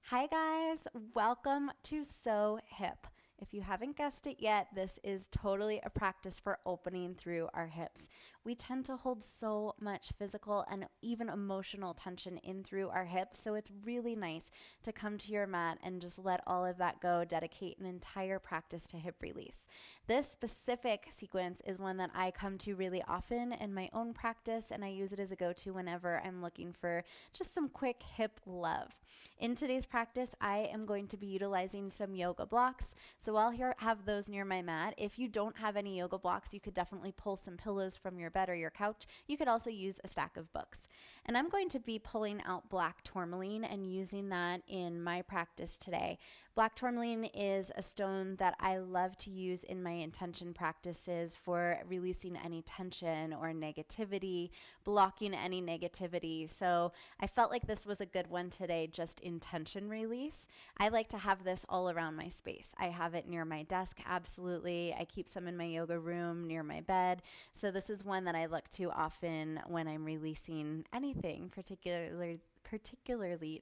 Hi guys, welcome to So Hip. If you haven't guessed it yet, this is totally a practice for opening through our hips. We tend to hold so much physical and even emotional tension in through our hips, so it's really nice to come to your mat and just let all of that go, dedicate an entire practice to hip release. This specific sequence is one that I come to really often in my own practice, and I use it as a go-to whenever I'm looking for just some quick hip love. In today's practice, I am going to be utilizing some yoga blocks. So I'll have those near my mat. If you don't have any yoga blocks, you could definitely pull some pillows from your bed or your couch. You could also use a stack of books. And I'm going to be pulling out Black Tourmaline and using that in my practice today. Black Tourmaline is a stone that I love to use in my intention practices for releasing any tension or negativity, blocking any negativity. So I felt like this was a good one today, just intention release. I like to have this all around my space. I have it near my desk, absolutely. I keep some in my yoga room near my bed. So this is one that I look to often when I'm releasing anything, particularly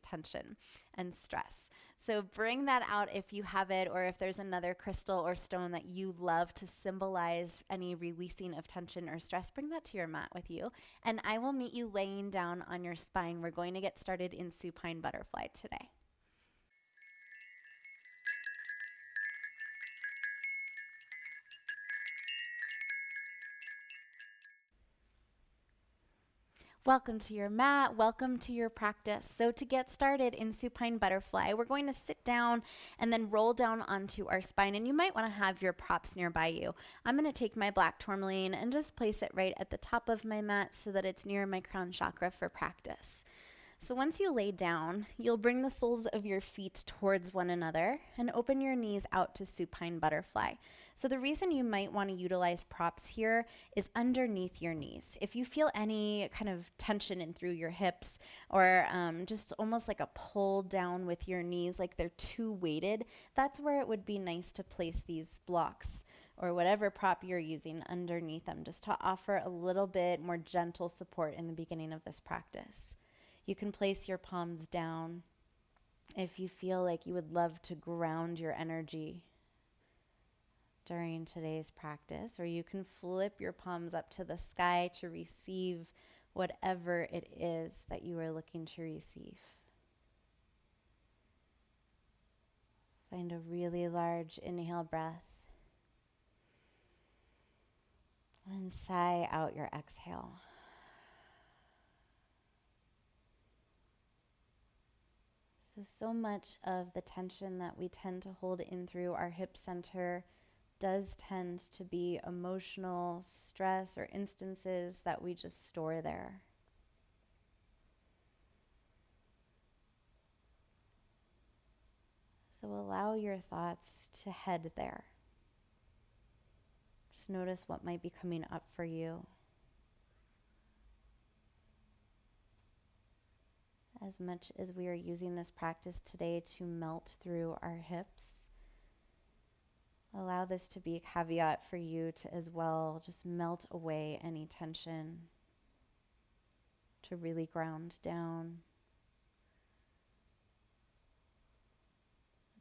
tension and stress. So bring that out if you have it, or if there's another crystal or stone that you love to symbolize any releasing of tension or stress, bring that to your mat with you. And I will meet you laying down on your spine. We're going to get started in supine butterfly today. Welcome to your mat. Welcome to your practice. So to get started in supine butterfly, we're going to sit down and then roll down onto our spine. And you might want to have your props nearby you. I'm going to take my black tourmaline and just place it right at the top of my mat so that it's near my crown chakra for practice. So once you lay down, you'll bring the soles of your feet towards one another and open your knees out to supine butterfly. So the reason you might want to utilize props here is underneath your knees. If you feel any kind of tension in through your hips, or just almost like a pull down with your knees, like they're too weighted, that's where it would be nice to place these blocks or whatever prop you're using underneath them, just to offer a little bit more gentle support in the beginning of this practice. You can place your palms down if you feel like you would love to ground your energy during today's practice, or you can flip your palms up to the sky to receive whatever it is that you are looking to receive. Find a really large inhale breath and sigh out your exhale. So much of the tension that we tend to hold in through our hip center does tend to be emotional stress or instances that we just store there. So allow your thoughts to head there. Just notice what might be coming up for you. As much as we are using this practice today to melt through our hips, allow this to be a caveat for you to as well just melt away any tension, to really ground down,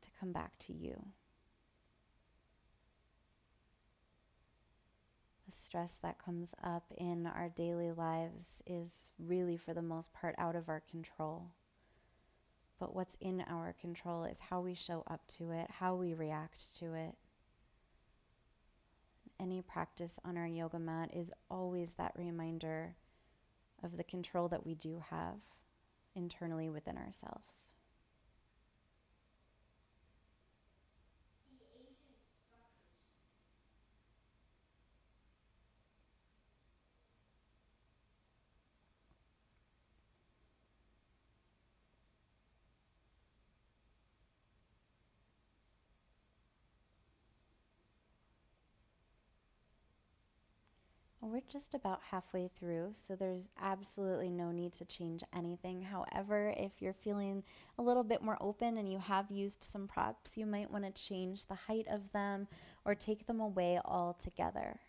to come back to you. The stress that comes up in our daily lives is really, for the most part, out of our control. But what's in our control is how we show up to it, how we react to it. Any practice on our yoga mat is always that reminder of the control that we do have internally within ourselves. We're just about halfway through, so there's absolutely no need to change anything. However, if you're feeling a little bit more open and you have used some props, you might want to change the height of them or take them away altogether.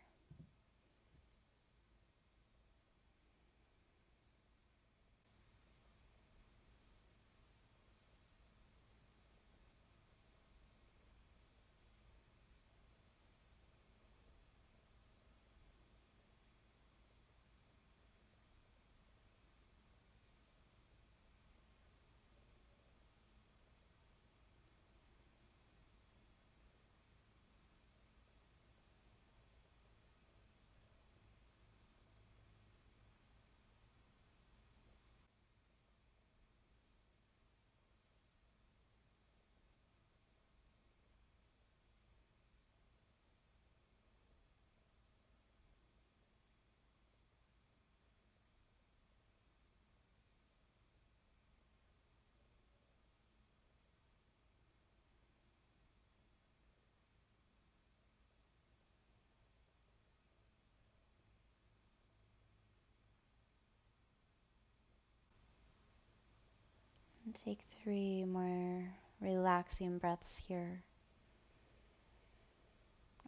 And take 3 more relaxing breaths here.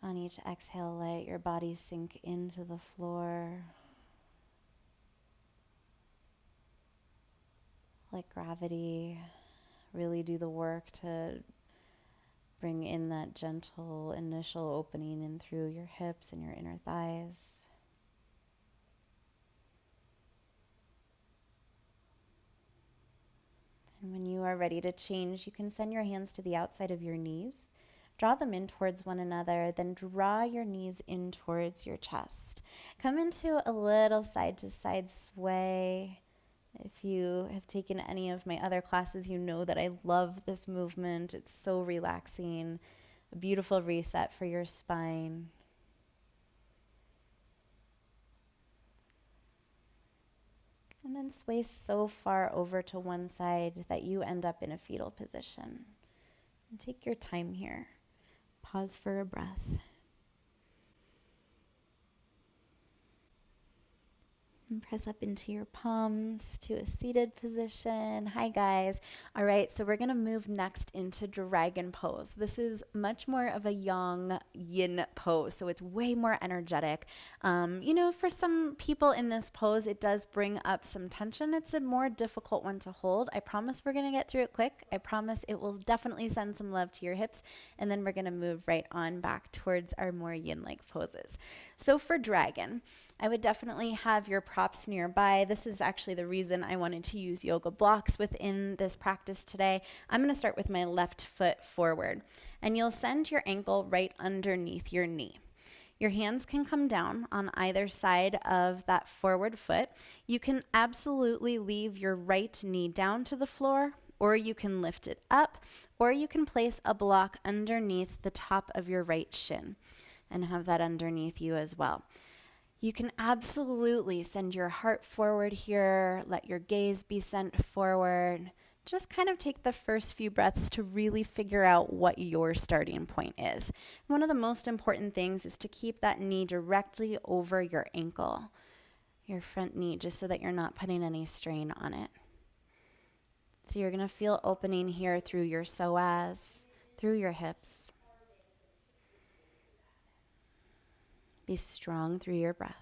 On each exhale, let your body sink into the floor. Let gravity really do the work to bring in that gentle initial opening in through your hips and your inner thighs. And when you are ready to change, you can send your hands to the outside of your knees. Draw them in towards one another, then draw your knees in towards your chest. Come into a little side to side sway. If you have taken any of my other classes, you know that I love this movement. It's so relaxing, a beautiful reset for your spine. And then sway so far over to one side that you end up in a fetal position. And take your time here. Pause for a breath. And press up into your palms to a seated position. Hi, guys. All right, so we're going to move next into dragon pose. This is much more of a yang yin pose, so it's way more energetic. For some people in this pose, it does bring up some tension. It's a more difficult one to hold. I promise we're going to get through it quick. I promise it will definitely send some love to your hips, and then we're going to move right on back towards our more yin-like poses. So for dragon, I would definitely have your props nearby. This is actually the reason I wanted to use yoga blocks within this practice today. I'm going to start with my left foot forward, and you'll send your ankle right underneath your knee. Your hands can come down on either side of that forward foot. You can absolutely leave your right knee down to the floor, or you can lift it up, or you can place a block underneath the top of your right shin and have that underneath you as well. You can absolutely send your heart forward here, let your gaze be sent forward. Just kind of take the first few breaths to really figure out what your starting point is. One of the most important things is to keep that knee directly over your ankle, your front knee, just so that you're not putting any strain on it. So you're going to feel opening here through your psoas, through your hips. Be strong through your breath.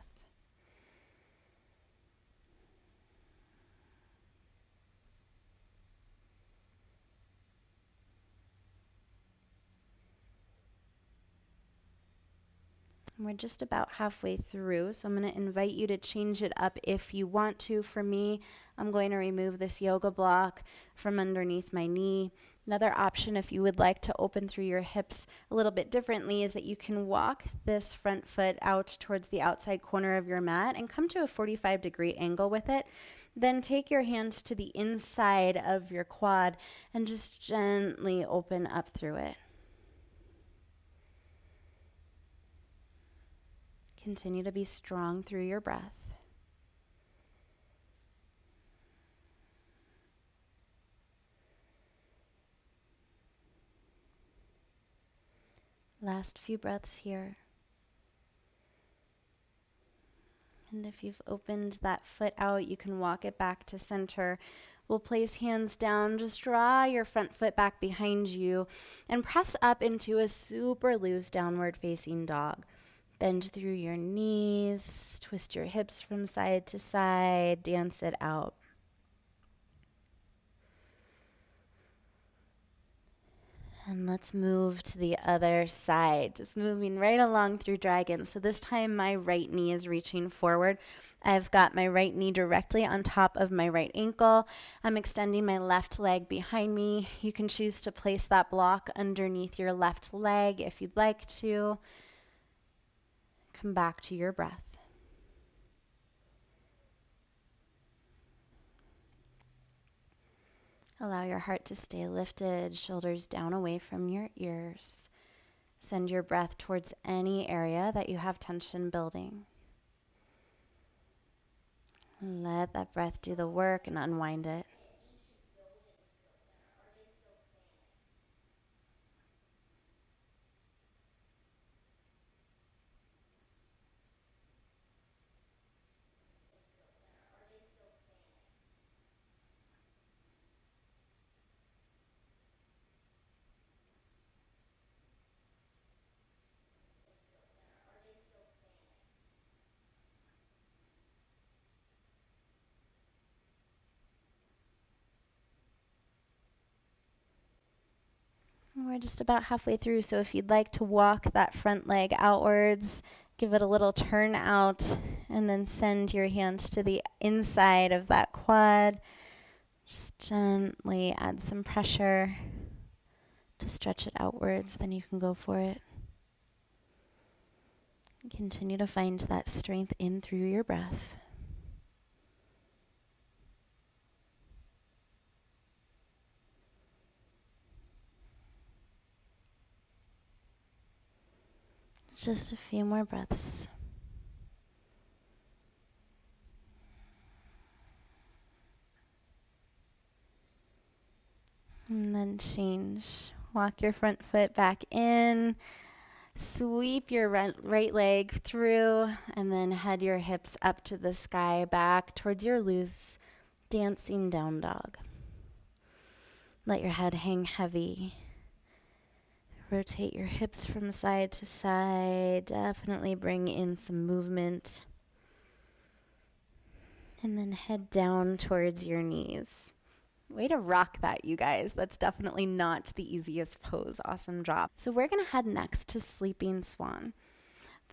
We're just about halfway through, so I'm going to invite you to change it up if you want to. For me, I'm going to remove this yoga block from underneath my knee. Another option, if you would like to open through your hips a little bit differently, is that you can walk this front foot out towards the outside corner of your mat and come to a 45-degree angle with it. Then take your hands to the inside of your quad and just gently open up through it. Continue to be strong through your breath. Last few breaths here. And if you've opened that foot out, you can walk it back to center. We'll place hands down. Just draw your front foot back behind you and press up into a super loose downward facing dog. Bend through your knees, twist your hips from side to side, dance it out. And let's move to the other side, just moving right along through dragon. So this time my right knee is reaching forward. I've got my right knee directly on top of my right ankle. I'm extending my left leg behind me. You can choose to place that block underneath your left leg if you'd like to. Come back to your breath. Allow your heart to stay lifted, shoulders down away from your ears. Send your breath towards any area that you have tension building. Let that breath do the work and unwind it. We're just about halfway through, so if you'd like to walk that front leg outwards, give it a little turn out, and then send your hands to the inside of that quad. Just gently add some pressure to stretch it outwards, then you can go for it. Continue to find that strength in through your breath. Just a few more breaths. And then change. Walk your front foot back in. Sweep your right leg through, and then head your hips up to the sky, back towards your loose, dancing down dog. Let your head hang heavy. Rotate your hips from side to side. Definitely bring in some movement. And then head down towards your knees. Way to rock that, you guys. That's definitely not the easiest pose. Awesome job. So we're going to head next to Sleeping Swan.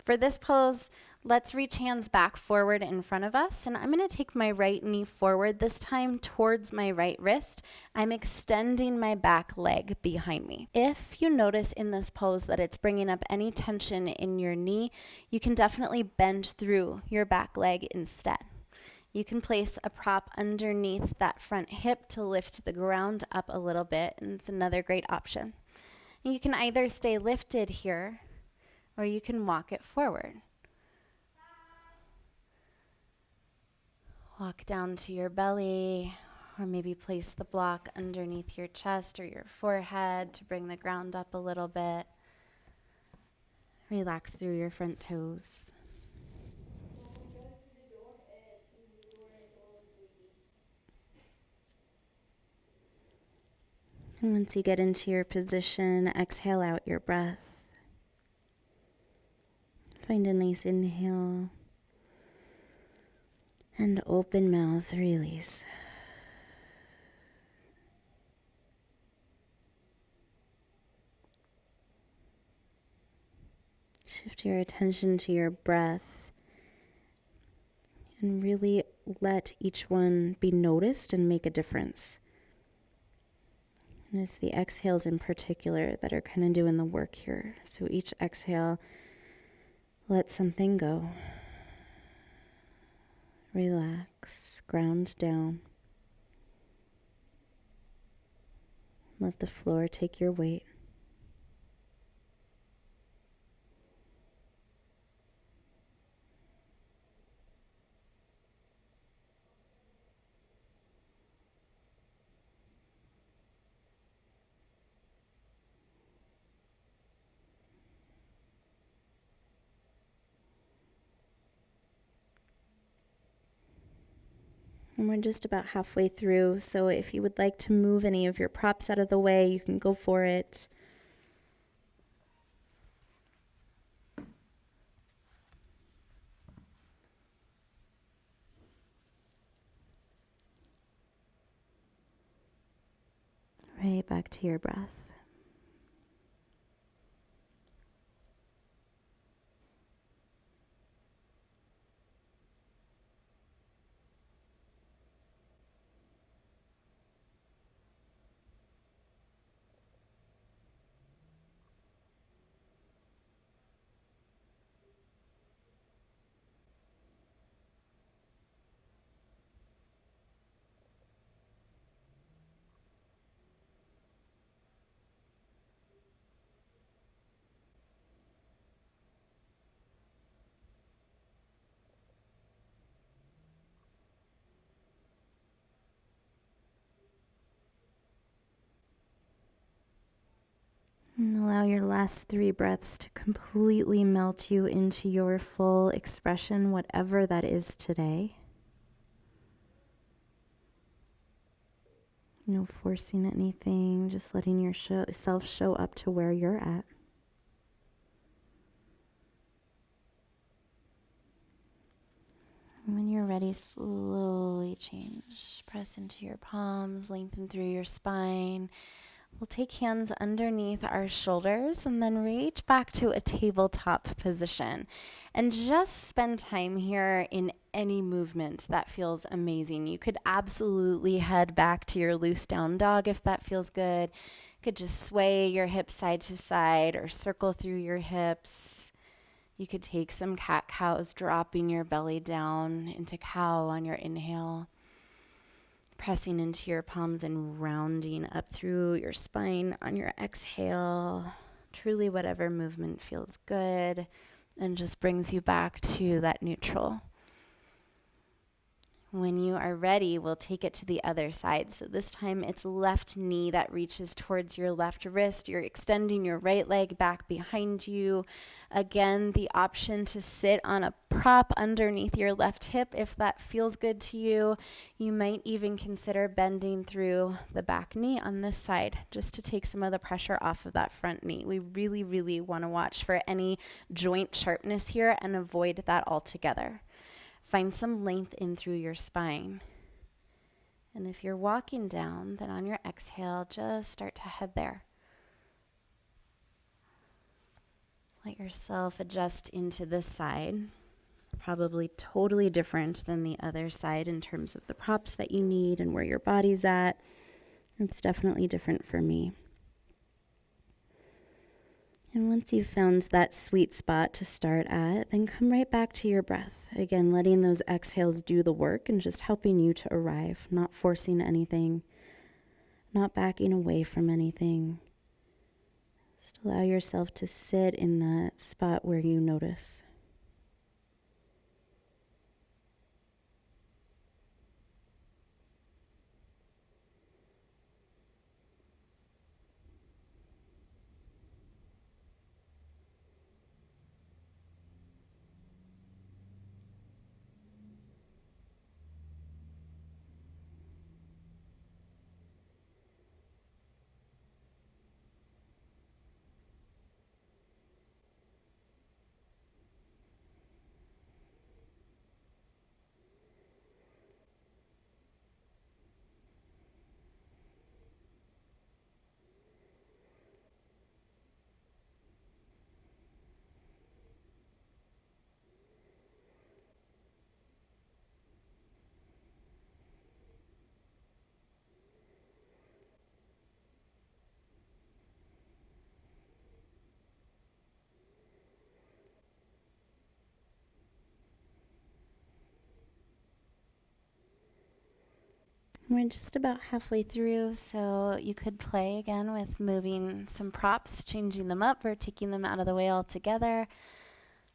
For this pose, let's reach hands back forward in front of us. And I'm going to take my right knee forward, this time towards my right wrist. I'm extending my back leg behind me. If you notice in this pose that it's bringing up any tension in your knee, you can definitely bend through your back leg instead. You can place a prop underneath that front hip to lift the ground up a little bit, and it's another great option. And you can either stay lifted here, or you can walk it forward. Walk down to your belly, or maybe place the block underneath your chest or your forehead to bring the ground up a little bit. Relax through your front toes. And once you get into your position, exhale out your breath. Find a nice inhale. And open mouth, release. Shift your attention to your breath. And really let each one be noticed and make a difference. And it's the exhales in particular that are kind of doing the work here. So each exhale, let something go. Relax, ground down. Let the floor take your weight. And we're just about halfway through, so if you would like to move any of your props out of the way, you can go for it. Right back to your breath. And allow your last 3 breaths to completely melt you into your full expression, whatever that is today. No forcing anything, just letting yourself show up to where you're at. And when you're ready, slowly change. Press into your palms, lengthen through your spine. We'll take hands underneath our shoulders and then reach back to a tabletop position. And just spend time here in any movement that feels amazing. You could absolutely head back to your loose down dog if that feels good. You could just sway your hips side to side or circle through your hips. You could take some cat-cows, dropping your belly down into cow on your inhale. Pressing into your palms and rounding up through your spine on your exhale. Truly whatever movement feels good and just brings you back to that neutral. When you are ready, we'll take it to the other side. So this time it's left knee that reaches towards your left wrist. You're extending your right leg back behind you. Again, the option to sit on a prop underneath your left hip if that feels good to you. You might even consider bending through the back knee on this side just to take some of the pressure off of that front knee. We really, really want to watch for any joint sharpness here and avoid that altogether. Find some length in through your spine. And if you're walking down, then on your exhale, just start to head there. Let yourself adjust into this side. Probably totally different than the other side in terms of the props that you need and where your body's at. It's definitely different for me. And once you've found that sweet spot to start at, then come right back to your breath. Again, letting those exhales do the work and just helping you to arrive, not forcing anything, not backing away from anything. Just allow yourself to sit in that spot where you notice. We're just about halfway through, so you could play again with moving some props, changing them up or taking them out of the way altogether.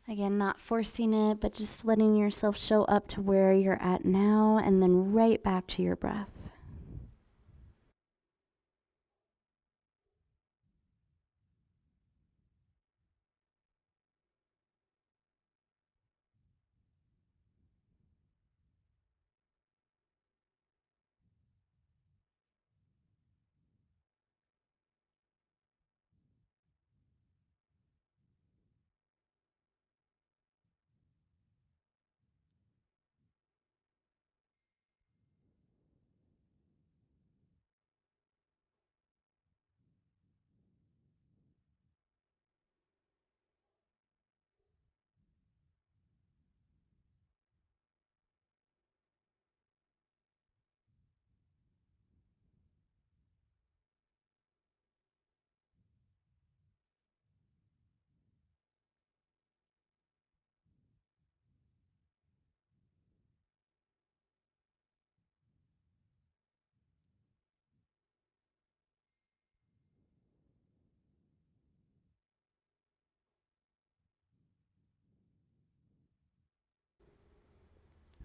Again, not forcing it, but just letting yourself show up to where you're at now and then right back to your breath.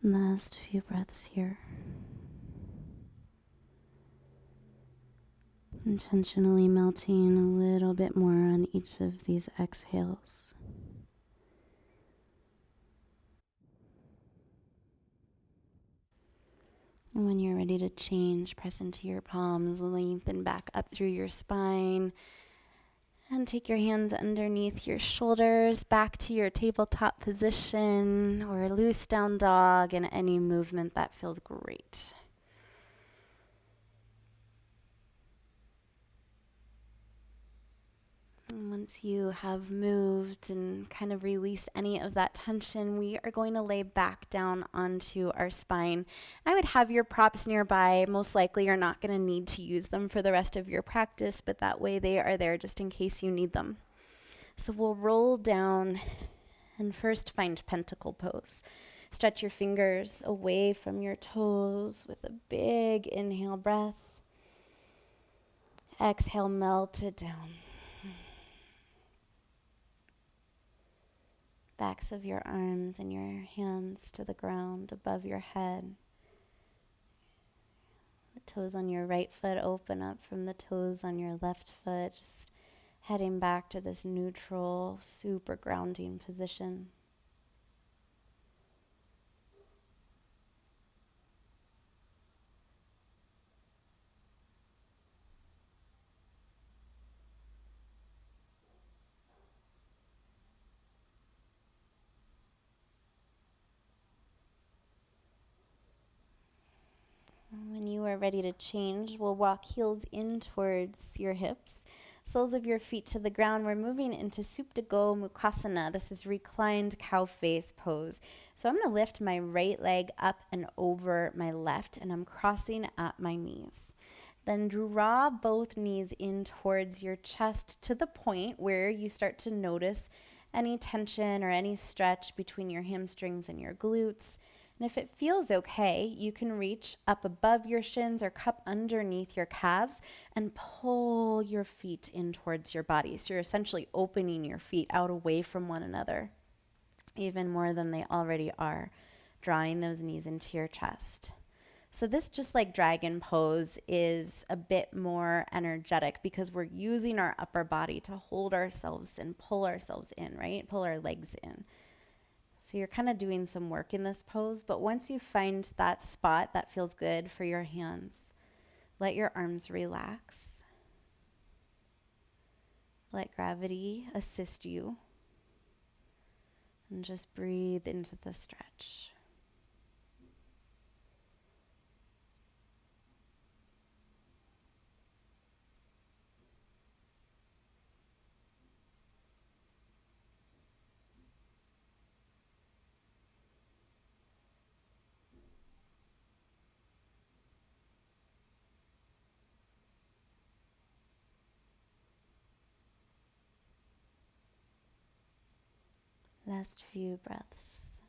Last few breaths here. Intentionally melting a little bit more on each of these exhales. And when you're ready to change, press into your palms, lengthen back up through your spine, and take your hands underneath your shoulders, back to your tabletop position or loose down dog, and any movement that feels great. And once you have moved and kind of released any of that tension, we are going to lay back down onto our spine. I would have your props nearby. Most likely you're not going to need to use them for the rest of your practice, but that way they are there just in case you need them. So we'll roll down and first find pentacle pose. Stretch your fingers away from your toes with a big inhale breath. Exhale, melt it down. Backs of your arms and your hands to the ground above your head. The toes on your right foot open up from the toes on your left foot, just heading back to this neutral, super grounding position. When you are ready to change, we'll walk heels in towards your hips, soles of your feet to the ground. We're moving into Supta Go Mukhasana. This is reclined cow face pose. So I'm going to lift my right leg up and over my left, and I'm crossing at my knees. Then draw both knees in towards your chest to the point where you start to notice any tension or any stretch between your hamstrings and your glutes. And if it feels okay, you can reach up above your shins or cup underneath your calves and pull your feet in towards your body. So you're essentially opening your feet out away from one another, even more than they already are, drawing those knees into your chest. So this, just like dragon pose, is a bit more energetic because we're using our upper body to hold ourselves and pull ourselves in, right? Pull our legs in. So you're kind of doing some work in this pose, but once you find that spot that feels good for your hands, let your arms relax. Let gravity assist you. And just breathe into the stretch. Last few breaths.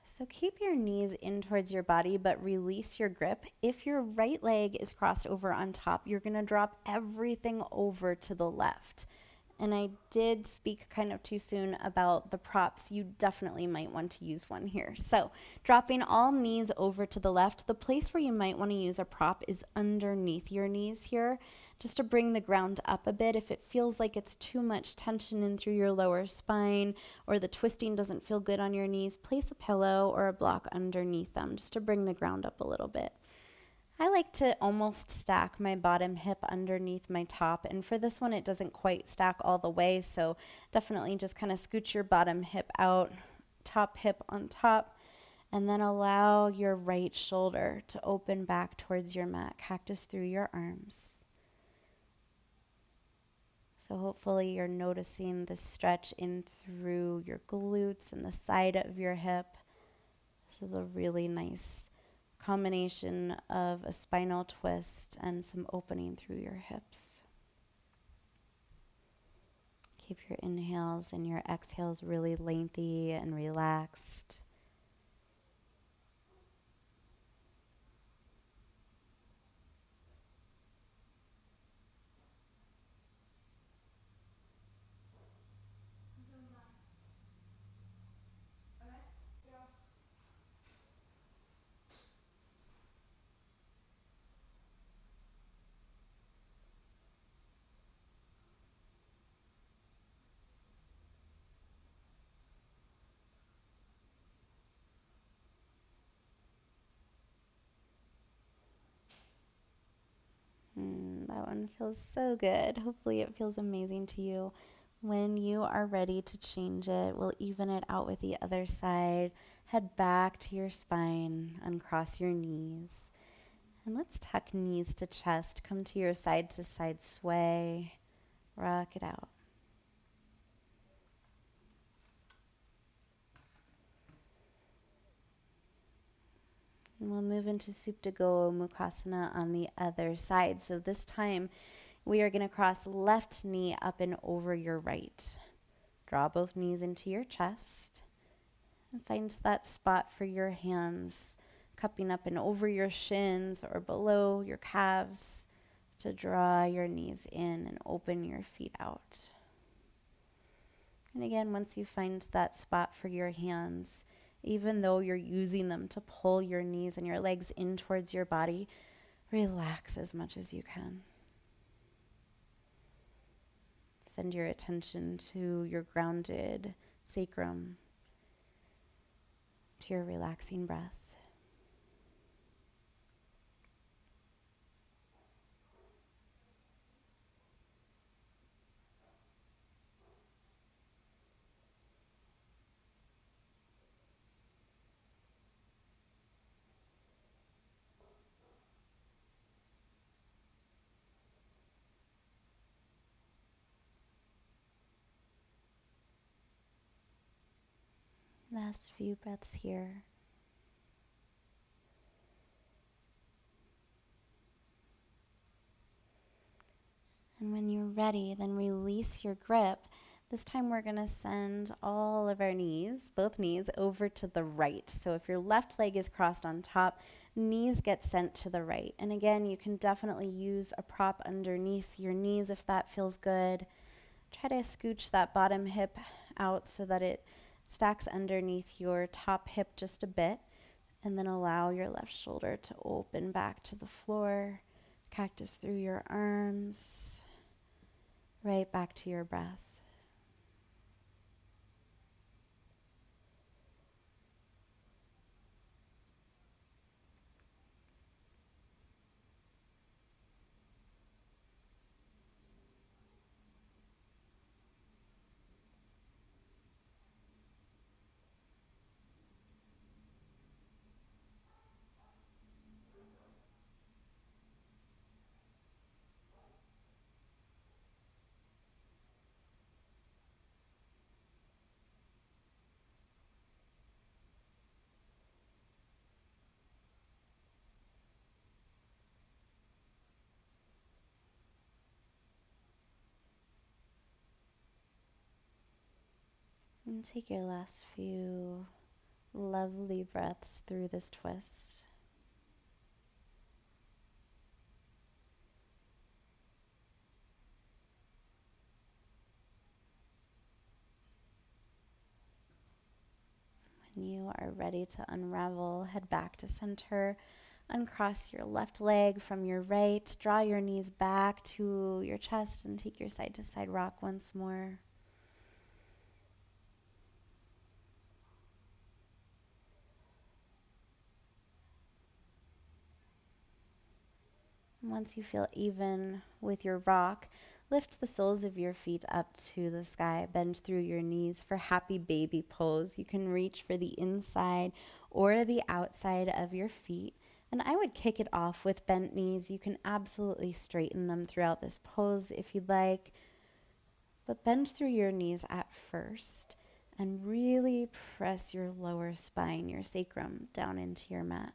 So keep your knees in towards your body, but release your grip. If your right leg is crossed over on top, you're going to drop everything over to the left. And I did speak kind of too soon about the props. You definitely might want to use one here. So dropping all knees over to the left. The place where you might want to use a prop is underneath your knees here, just to bring the ground up a bit. If it feels like it's too much tension in through your lower spine or the twisting doesn't feel good on your knees, place a pillow or a block underneath them just to bring the ground up a little bit. I like to almost stack my bottom hip underneath my top, and for this one it doesn't quite stack all the way, so definitely just kind of scoot your bottom hip out, top hip on top, and then allow your right shoulder to open back towards your mat. Cactus through your arms. So hopefully you're noticing the stretch in through your glutes and the side of your hip. This is a really nice combination of a spinal twist and some opening through your hips. Keep your inhales and your exhales really lengthy and relaxed. That one feels so good. Hopefully it feels amazing to you. When you are ready to change it, we'll even it out with the other side. Head back to your spine, uncross your knees. And let's tuck knees to chest. Come to your side to side sway. Rock it out. And we'll move into Supta Go Mukhasana on the other side. So this time we are going to cross left knee up and over your right. Draw both knees into your chest. And find that spot for your hands, cupping up and over your shins or below your calves to draw your knees in and open your feet out. And again, once you find that spot for your hands, even though you're using them to pull your knees and your legs in towards your body, relax as much as you can. Send your attention to your grounded sacrum, to your relaxing breath. Last few breaths here. And when you're ready, then release your grip. This time we're going to send all of our knees, both knees, over to the right. So if your left leg is crossed on top, knees get sent to the right. And again, you can definitely use a prop underneath your knees if that feels good. Try to scooch that bottom hip out so that it stacks underneath your top hip just a bit. And then allow your left shoulder to open back to the floor. Cactus through your arms. Right back to your breath. And take your last few lovely breaths through this twist. When you are ready to unravel, head back to center. Uncross your left leg from your right. Draw your knees back to your chest and take your side to side rock once more. Once you feel even with your rock, lift the soles of your feet up to the sky. Bend through your knees for happy baby pose. You can reach for the inside or the outside of your feet. And I would kick it off with bent knees. You can absolutely straighten them throughout this pose if you'd like. But bend through your knees at first and really press your lower spine, your sacrum, down into your mat.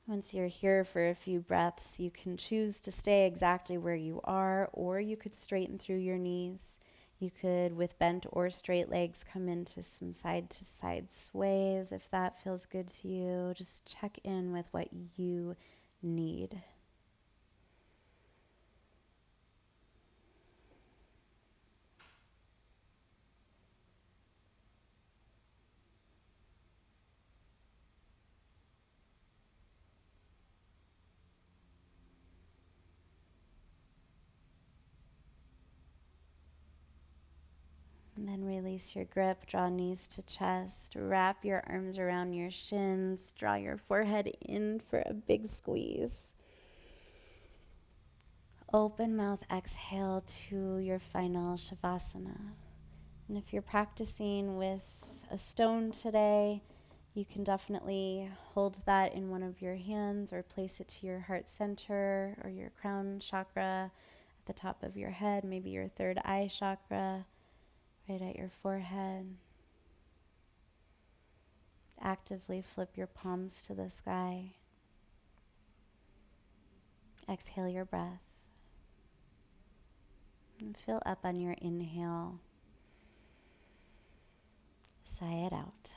Once you're here for a few breaths, you can choose to stay exactly where you are, or you could straighten through your knees. You could, with bent or straight legs, come into some side-to-side sways if that feels good to you. Just check in with what you need. And then release your grip, draw knees to chest, wrap your arms around your shins, draw your forehead in for a big squeeze. Open mouth exhale to your final Shavasana. And if you're practicing with a stone today, you can definitely hold that in one of your hands or place it to your heart center or your crown chakra at the top of your head, maybe your third eye chakra right at your forehead. Actively flip your palms to the sky. Exhale your breath. And fill up on your inhale. Sigh it out.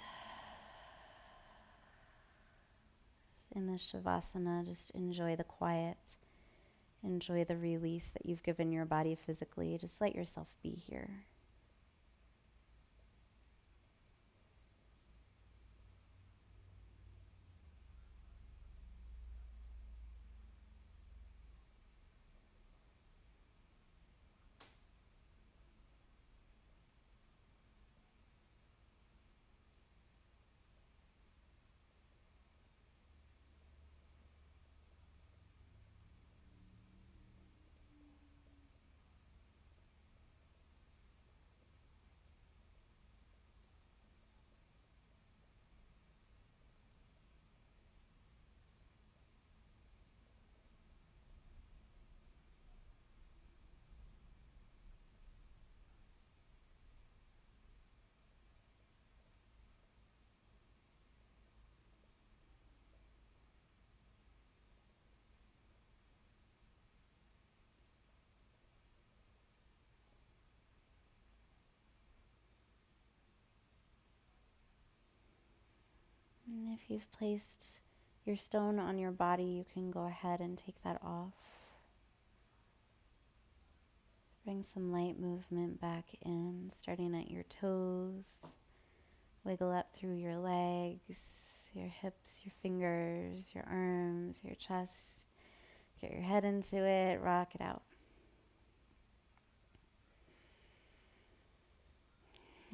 In this Shavasana, just enjoy the quiet. Enjoy the release that you've given your body physically. Just let yourself be here. And if you've placed your stone on your body, you can go ahead and take that off. Bring some light movement back in, starting at your toes. Wiggle up through your legs, your hips, your fingers, your arms, your chest. Get your head into it, rock it out.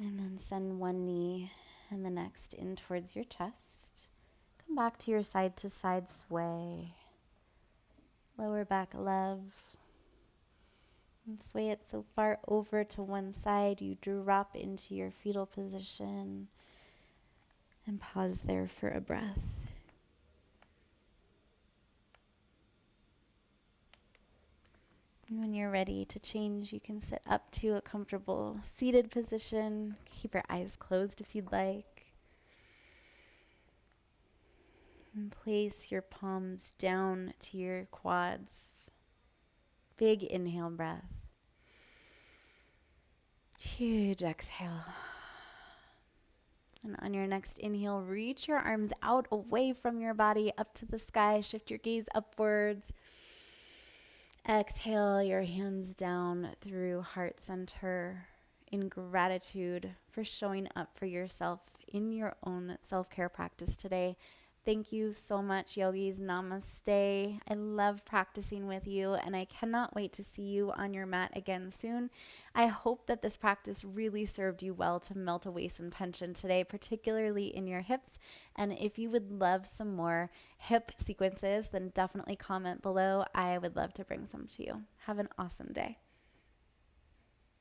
And then send one knee and the next in towards your chest. Come back to your side to side sway. Lower back love. And sway it so far over to one side you drop into your fetal position. And pause there for a breath. And when you're ready to change, you can sit up to a comfortable seated position. Keep your eyes closed if you'd like. And place your palms down to your quads. Big inhale breath. Huge exhale. And on your next inhale, reach your arms out away from your body up to the sky. Shift your gaze upwards. Exhale your hands down through heart center in gratitude for showing up for yourself in your own self-care practice today. Thank you so much, yogis. Namaste. I love practicing with you, and I cannot wait to see you on your mat again soon. I hope that this practice really served you well to melt away some tension today, particularly in your hips. And if you would love some more hip sequences, then definitely comment below. I would love to bring some to you. Have an awesome day.